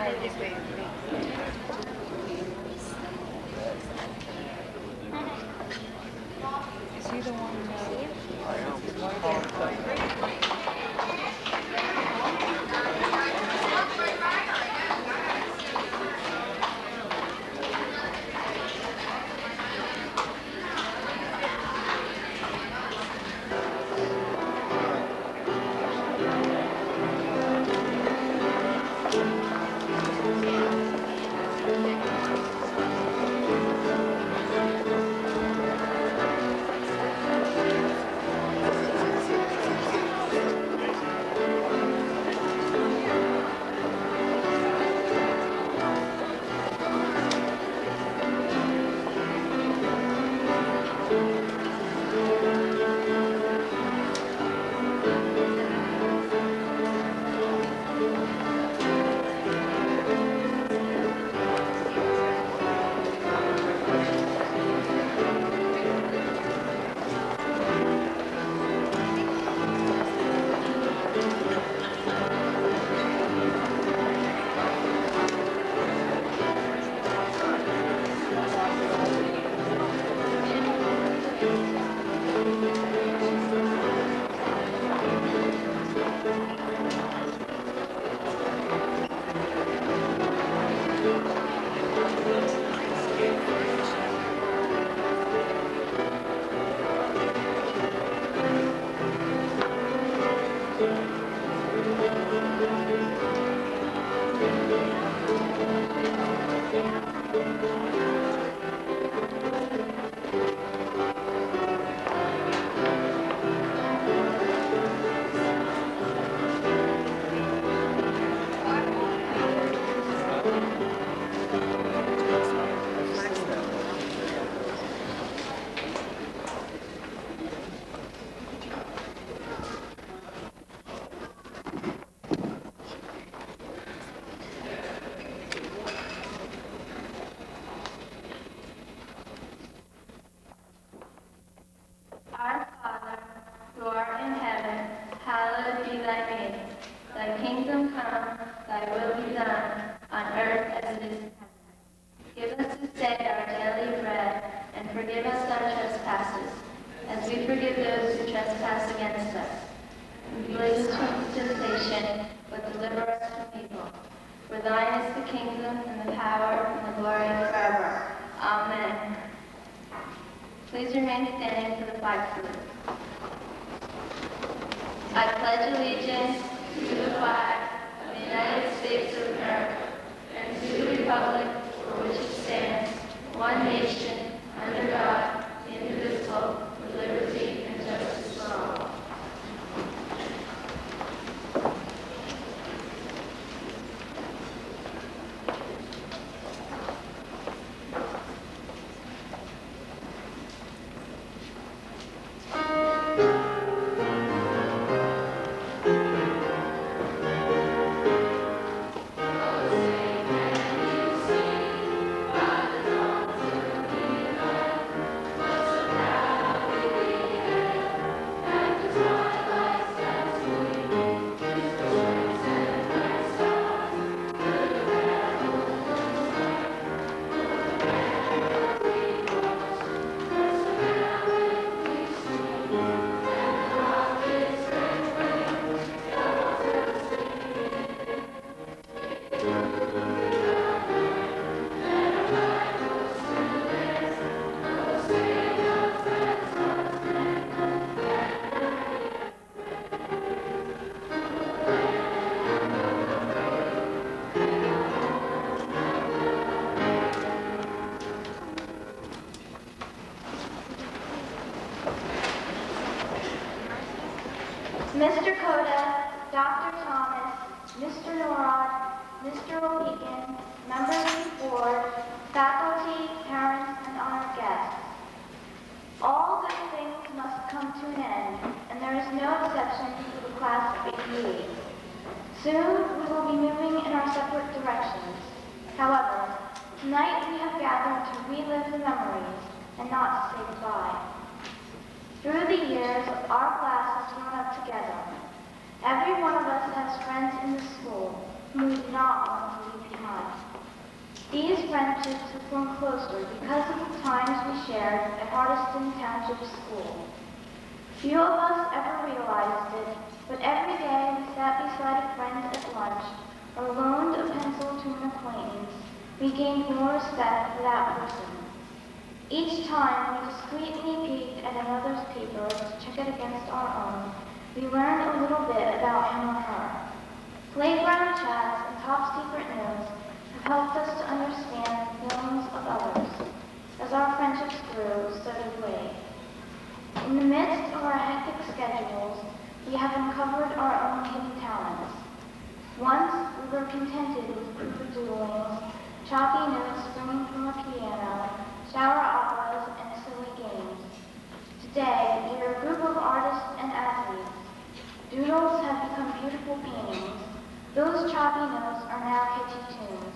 Is he the one Our Father, who art in heaven, hallowed be thy name. Thy kingdom come, thy will be done, on earth as it is in heaven. Give us this day our daily bread, and forgive us our trespasses, as we forgive those who trespass against us. And lead us from temptation, but deliver us from evil. For thine is the kingdom, and the power, and the glory forever. Amen. Please remain standing for the flag salute. I pledge allegiance to the flag of the United States of America and to the republic for which it stands, one nation, under God, indivisible, with liberty and justice for all. Mr. Coda, Dr. Thomas, Mr. Norod, Mr. O'Egan, members of the board, faculty, parents, and honored guests. All good things must come to an end, and there is no exception for the class of 88. Soon we will be moving in our separate directions. However, tonight we have gathered to relive the memories and not to say goodbye. Through the years, our class has grown up together. Every one of us has friends in the school whom we do not want to leave behind. time. These friendships have grown closer because of the times we shared at Hardiston Township School. Few of us ever realized it, but every day we sat beside a friend at lunch or loaned a pencil to an acquaintance, we gained more respect for that person. Each time we discreetly peeked at another's paper to check it against our own, we learned a little bit about him or her. Playground chats and top-secret notes have helped us to understand the feelings of others. As our friendships grew, so did we. In the midst of our hectic schedules, we have uncovered our own hidden talents. Once we were contented with paper doodlings, choppy notes springing from a piano, shower operas, and silly games. Today, we are a group of artists and athletes. Doodles have become beautiful paintings. Those choppy notes are now catchy tunes.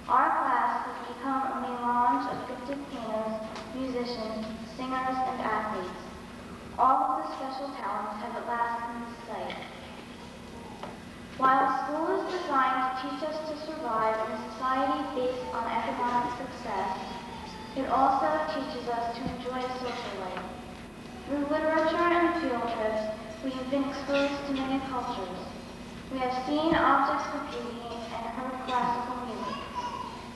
Our class has become a melange of gifted painters, musicians, singers, and athletes. All of the special talents have at last come to sight. While school is designed to teach us to survive in a society based on economic success, it also teaches us to enjoy social life. Through literature and field trips, we have been exposed to many cultures. We have seen objects of beauty and heard classical music.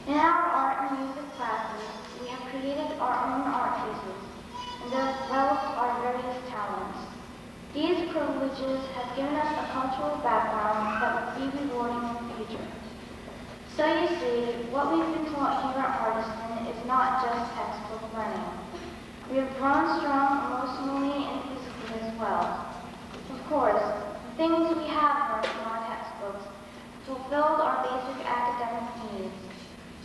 In our art and music classes, we have created our own art pieces and developed our various talents. These privileges have given us a cultural background that will be rewarding in the future. So you see, what we've been taught here at Hardiston is not just textbook learning. We have grown strong emotionally and physically as well. Of course, the things we have learned from our textbooks fulfilled our basic academic needs.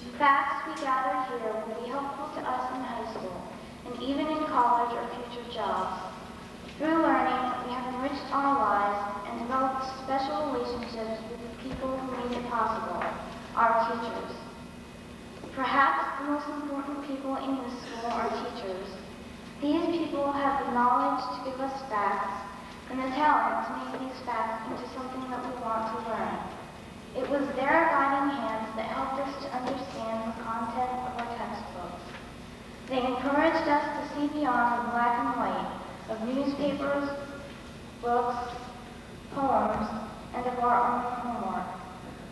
The facts we gather here will be helpful to us in high school, and even in college or future jobs. Through learning, we have enriched our lives and developed special relationships with the people who made it possible, our teachers. Perhaps the most important people in this school are teachers. These people have the knowledge to give us facts and the talent to make these facts into something that we want to learn. It was their guiding hands that helped us to understand the content of our textbooks. They encouraged us to see beyond the black and white of newspapers, books, poems, and of our own homework.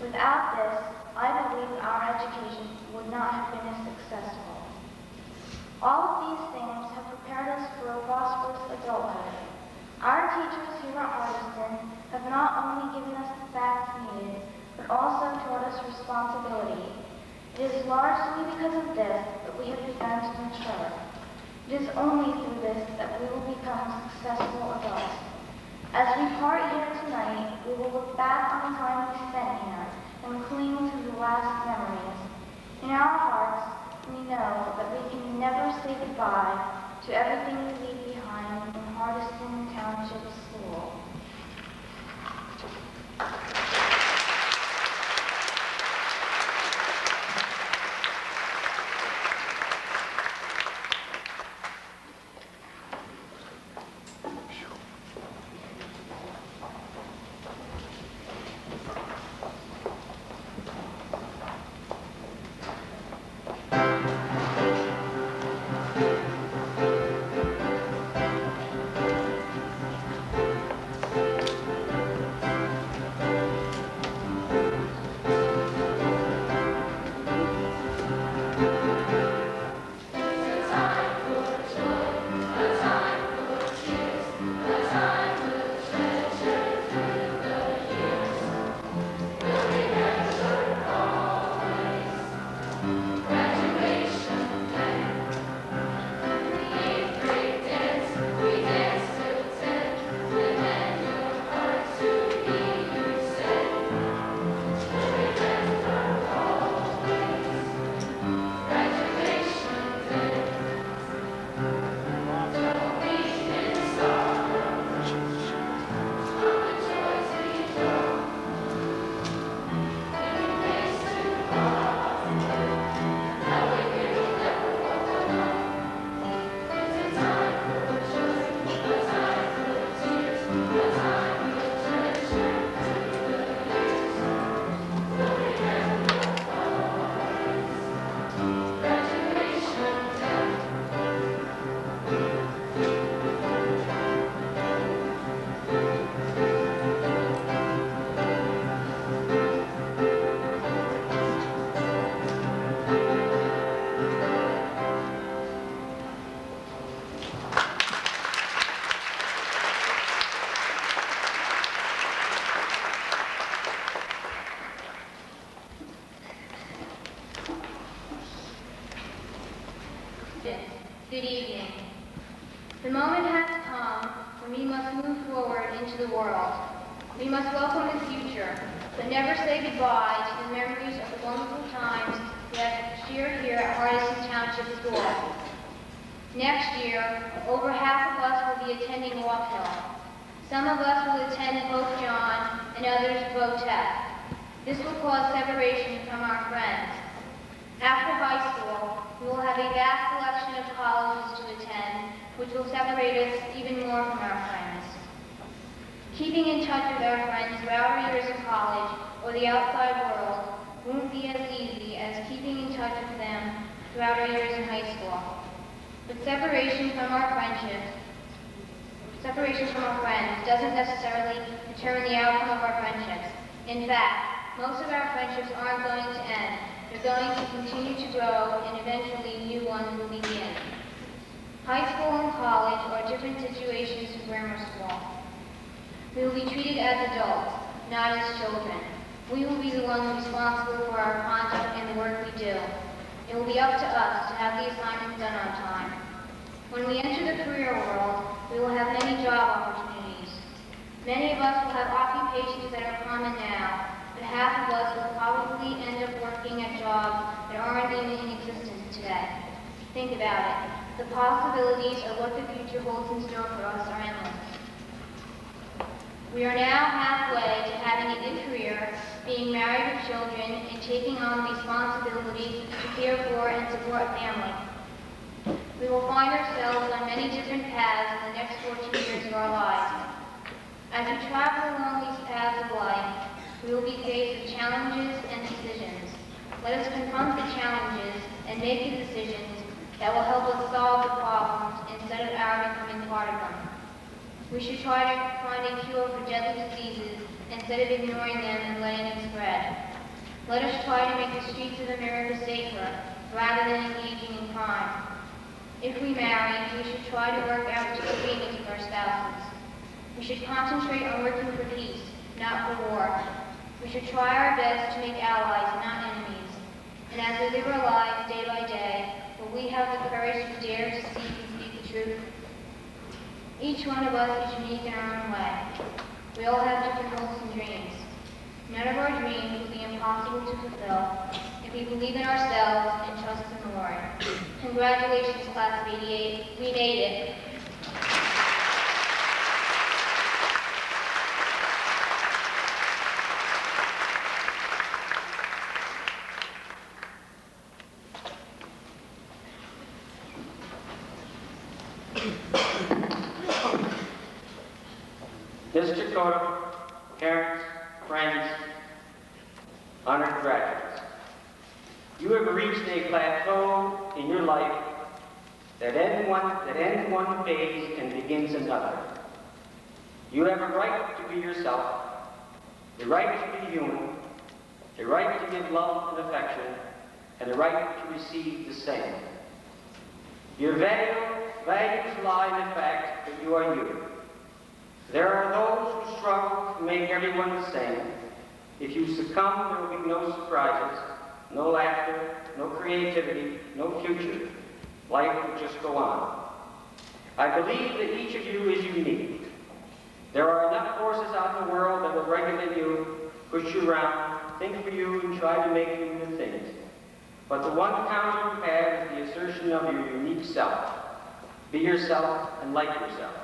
Without this, I believe our education would not have been as successful. All of these things have prepared us for a prosperous adulthood. Our teachers here at Hardiston have not only given us the facts needed, but also taught us responsibility. It is largely because of this that we have begun to mature. It is only through this that we will become successful adults. As we part here tonight, we will look back on the time we spent here and cling to the last memories. In our hearts, we know that we can never say goodbye to everything we leave behind in Hardiston Township School. we must move forward into the world. We must welcome the future, but never say goodbye to the memories of the wonderful times we have shared here at Hardison Township School. Next year, over half of us will be attending Walk Hill. Some of us will attend Pope John and others Votech. This will cause separation from our friends. After high school, we will have a vast selection of colleges to attend, which will separate us even more from our friends. Keeping in touch with our friends throughout our years in college or the outside world won't be as easy as keeping in touch with them throughout our years in high school. But separation from our friends doesn't necessarily determine the outcome of our friendships. In fact, most of our friendships aren't going to end. They're going to continue to grow, and eventually new ones will begin. High school and college are different situations from grammar school. We will be treated as adults, not as children. We will be the ones responsible for our conduct and the work we do. It will be up to us to have the assignments done on time. When we enter the career world, we will have many job opportunities. Many of us will have occupations that are common now, but half of us will probably end up working at jobs that aren't even in existence today. Think about it. The possibilities of what the future holds in store for us are endless. We are now halfway to having a good career, being married with children, and taking on the responsibility to care for and support a family. We will find ourselves on many different paths in the next 14 years of our lives. As we travel along these paths of life, we will be faced with challenges and decisions. Let us confront the challenges and make the decisions that will help us solve the problems instead of our becoming part of them. We should try to find a cure for deadly diseases instead of ignoring them and letting them spread. Let us try to make the streets of America safer rather than engaging in crime. If we marry, we should try to work out disagreements with our spouses. We should concentrate on working for peace, not for war. We should try our best to make allies, not enemies. And as we live our lives day by day, will we have the courage to dare to seek and speak the truth? Each one of us is unique in our own way. We all have different hopes and dreams. None of our dreams will be impossible to fulfill if we believe in ourselves and trust in the Lord. Congratulations, Class of '88. We made it. Mr. Cotto, parents, friends, honored graduates, you have reached a plateau in your life that ends one phase and begins another. You have a right to be yourself, a right to be human, a right to give love and affection, and a right to receive the same. Your values lie in the fact that you are you. There are those who struggle to make everyone the same. If you succumb, there will be no surprises, no laughter, no creativity, no future. Life will just go on. I believe that each of you is unique. There are enough forces out in the world that will regulate you, push you around, think for you, and try to make you into things. But the one counter you have is the assertion of your unique self. Be yourself and like yourself.